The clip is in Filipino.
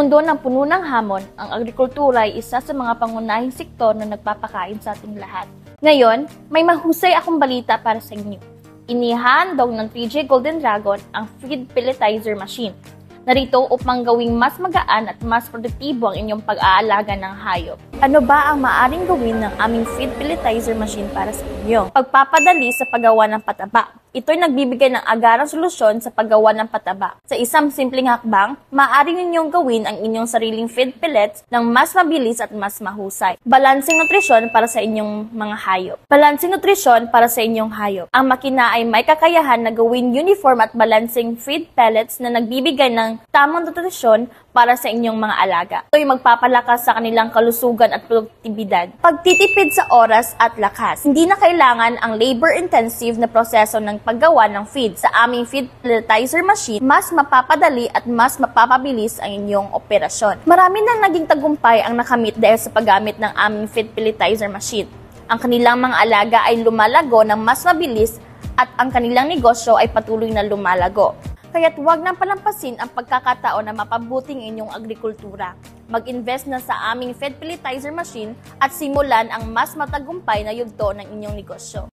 mundo ng puno ng hamon, ang agrikultura ay isa sa mga pangunahing sektor na nagpapakain sa ating lahat. Ngayon, may mahusay akong balita para sa inyo. Inihandog ng 3J Golden Dragon ang feed pelletizer machine. Narito upang gawing mas magaan at mas produktibo ang inyong pag-aalaga ng hayop. Ano ba ang maaring gawin ng aming feed pelletizer machine para sa inyo? Pagpapadali sa paggawa ng pataba. Ito'y nagbibigay ng agarang solusyon sa paggawa ng pataba. Sa isang simpleng hakbang, maaari ninyong gawin ang inyong sariling feed pellets ng mas mabilis at mas mahusay. Balansing nutrisyon para sa inyong mga hayop. Balansing nutrisyon para sa inyong hayop. Ang makina ay may kakayahan na gawin uniform at balancing feed pellets na nagbibigay ng tamang nutrisyon para sa inyong mga alaga. Ito'y magpapalakas sa kanilang kalusugan at produktibidad. Pagtitipid sa oras at lakas. Hindi na kailangan ang labor-intensive na proseso ng paggawa ng feed. Sa aming feed pelletizer machine, mas mapapadali at mas mapapabilis ang inyong operasyon. Marami nang naging tagumpay ang nakamit dahil sa paggamit ng aming feed pelletizer machine. Ang kanilang mga alaga ay lumalago ng mas mabilis at ang kanilang negosyo ay patuloy na lumalago. Kaya't huwag nang palampasin ang pagkakataon na mapabuting inyong agrikultura. Mag-invest na sa aming feed pelletizer machine at simulan ang mas matagumpay na yugto ng inyong negosyo.